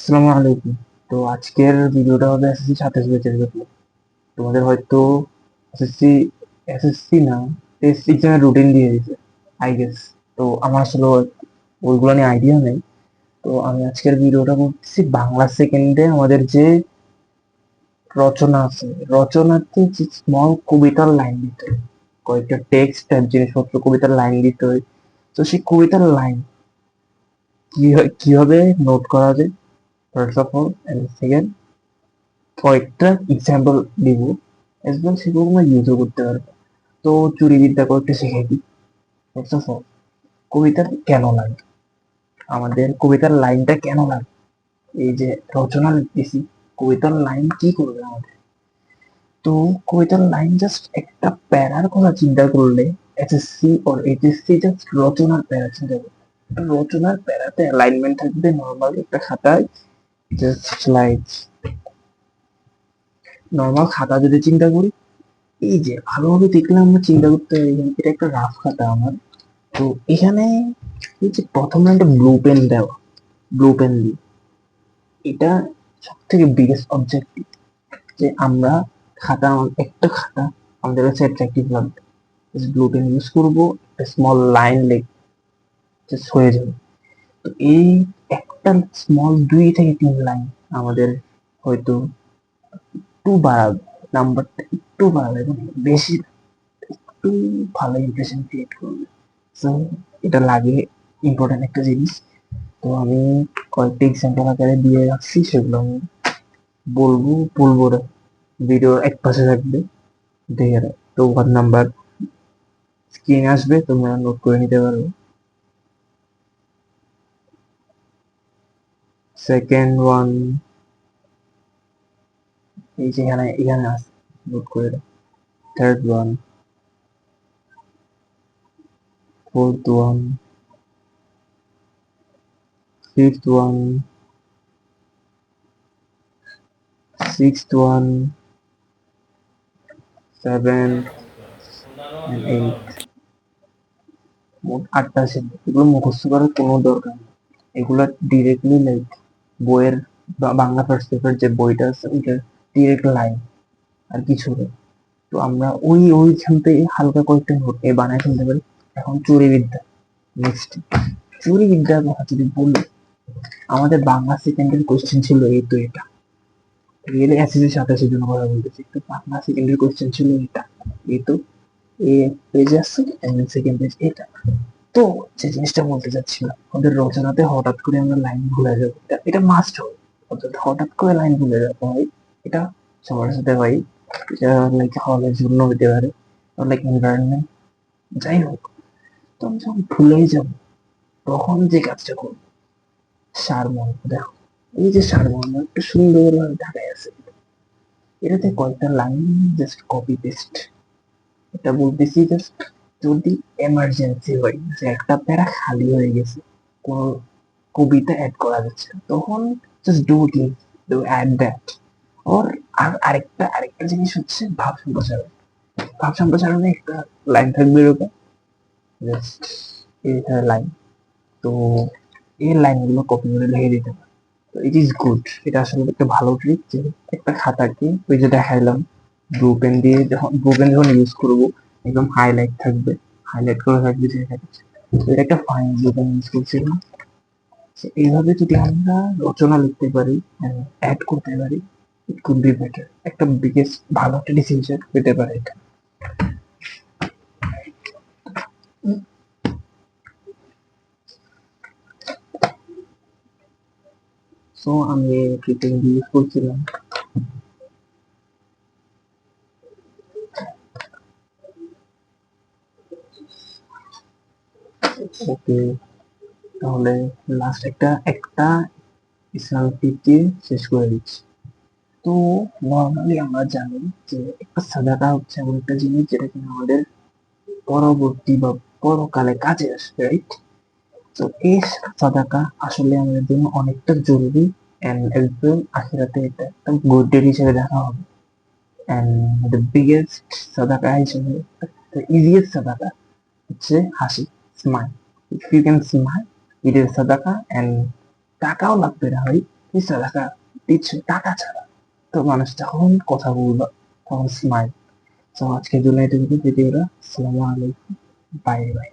আসসালামু আলাইকুম। তো আজকের ভিডিওটা হবে এসএসসি 27 ব্যাচের জন্য। তোমাদের হয়তো এসএসসি এসএসসি না টেস্ট এক্সামের রুটিন দিয়ে দিয়েছে আই গেস। তো আমার আসলে ওইগুলো নিয়ে আইডিয়া নেই। তো আমি আজকের ভিডিওটা করতেছি বাংলা সেকেন্ডে আমাদের যে রচনা আছে, রচনাতে যে স্মল কবিতার লাইন দিতে হয়, কয়েকটা টেক্সট আর জিনিসপত্র কবিতার লাইন দিতে হয়। তো সেই কবিতার লাইন কিভাবে নোট করা যায় first of all, and second কয়েকটা এক্সাম্পল দিব, এজ ওয়েল সেগুলো আমরা ইউজও করতে পারবো। তো চুরিবিদ্যা কয়েকটা শিখাই দিই। ফার্স্ট অফ অল, কবিতার কেন লাগে, আমাদের কবিতার লাইনটা কেন লাগে? এই যে রচনা লিখতেছি, কবিতার লাইন কি করবে আমাদের? তো কবিতার লাইন জাস্ট একটা প্যারার কথা চিন্তা করলে এসএসসি ওর এইচএসসি জাস্ট রচনার প্যারা চিন্তা করবে। রচনার প্যারাতে অ্যালাইনমেন্ট থাকবে নর্মাল একটা খাতায়, জাস্ট লাইক নর্মাল খাতা যদি চিন্তা করি, এই যে ভালোভাবে দেখলে আমরা চিন্তা করতে পারি এটা একটা রাফ খাতা আমার। তো এখানে এই যে প্রথমে একটা ব্লু পেন দেওয়া, ব্লু পেন দিয়ে, এটা সব থেকে বিগেস্ট অবজেক্টিভ যে আমরা খাতা, একটা খাতা আমাদের কাছে অ্যাট্রাকটিভ লাগবে, ব্লু পেন ইউজ করবো, একটা স্মল লাইন লিখে হয়ে যাবে। তো এই একটা স্মল 2 থেকে 3 লাইন আমাদের হয়তো একটু বাড়াবে, নাম্বারটা একটু বাড়াবে এবং বেশি একটু ভালো ইমপ্রেশন ক্রিয়েট করবে। সো এটা লাগে, ইম্পর্টেন্ট একটা জিনিস। তো আমি কয়েকটা এক্সাম্পল আকারে দিয়ে রাখছি, সেগুলো আমি বলবো না, ভিডিওর এক পাশে থাকবে, দেখে রাখ। তো ওয়ান নাম্বার স্ক্রিনে আসবে, তোমরা নোট করে নিতে পারবে। সেকেন্ড ওয়ান এই যে এখানে এখানে আছে, নোট করে রাখ। Third one, fourth one, fifth one, sixth one, seventh and eight. মোট 8টা ছিল। এগুলো মুখস্থ করার কোনো দরকার নেই, এগুলো ডিরেক্টলি লাইক বইয়ের বাংলা ফার্স্ট পেপার যে বইটা আছে ওইটার ডিরেক্ট লাইন, আর কিছু না। তো আমরা ওইখান থেকে হালকা কয়েকটা নোট এ বানায় ফেলতে পারি। এখন চুরিবিদ্যা, নেক্সট চুরিবিদ্যার কথা যদি বলি, আমাদের বাংলা সেকেন্ডের কোশ্চেন ছিল এই তো এটা, রিয়েলি এসএসসি 27 জন্য কথা বলতেছি, তো বাংলা সেকেন্ডের কোশ্চেন ছিল এটা, এই তো এ পেজ আছে, সেকেন্ড পেজ এটা। তো যে জিনিসটা বলতে চাচ্ছিলাম, আমাদের রচনাতে হঠাৎ করে আমরা লাইন ভুলে যাবো, এটা মাস্ট হয়। অর্থাৎ হঠাৎ করে লাইন ভুলে যাবো হয়, এটা সবার সাথে হয়। এটা লাইক হলের জন্য হতে পারে, লাইক এনভায়রনমেন্ট, যাই হোক। তো আমি যখন ভুলেই যাব, তখন যে কাজটা করবো, সারমর্ম দেখো, এই যে সারমর্ম একটা সুন্দর ভাবে ঢাকায় আছে, এটাতে কয়েকটা লাইন জাস্ট কপি পেস্ট। এটা বলতেছি জাস্ট যদি এমার্জেন্সি হয় যে একটা প্যারা খালি হয়ে গেছে, কোনো কবিতা অ্যাড করা যাচ্ছে না, তখন just do this, do add that. ওর আরেকটা জিনিস হচ্ছে ভাব সম্প্রসারণ। ভাব সম্প্রসারণে একটা লাইন থাকবে এরকম, জাস্ট এই লাইন। তো এই লাইনগুলো কপি করে লিখে দিতে পারে। তো ইট ইজ গুড, এটা আসলে একটা ভালো ট্রিক যে একটা খাতাকে ওই যে দেখাইলাম, ব্লু পেন যখন ইউজ করবো একদম হাইলাইট থাকবে, হাইলাইট করে থাকবে জায়গাটা। তো এটা একটা ফাইন ব্লু পেন ইউজ করছিলাম। So, এইভাবে যদি আমরা রচনা লিখতে পারি, অ্যাড করতে পারি, ইট কুড বি বেটার, একটা বিগেস্ট ভালো একটা ডিসিশন পেতে পারে এটা। সো আমি ট্রিকিং ইউজ করছিলাম। ওকে, তাহলে লাস্ট একটা একটা ইসলামিক টিপ দিয়ে শেষ করে দিচ্ছি। তো নর্মালি আমরা জানি যে একটা সাদাকা হচ্ছে এমন একটা জিনিস যেটা কিনা আমাদের পরবর্তী বা পরকালে কাজে আসবে, রাইট? তো এই সাদাকা আসলে আমাদের জন্য অনেকটা জরুরি, এন্ড একদম আখিরাতে এটা একটা গুড ডিড হিসেবে দেখা হবে। এন্ড দ্য বিগেস্ট সাদাকা হিসেবে, দ্য ইজিয়েস্ট সাদাকা হচ্ছে হাসি, smile. If you can smile, it is সাদাকা। এন্ড টাকাও লাগবে না ভাই, মিশা টাকা দিচ্ছ টাকা ছাড়া, তো মানুষ যখন কথা বলবা তখন স্মাইল। তো আজকের জন্য এটুকু ভিডিওটা। আসসালামু আলাইকুম, বাই বাই।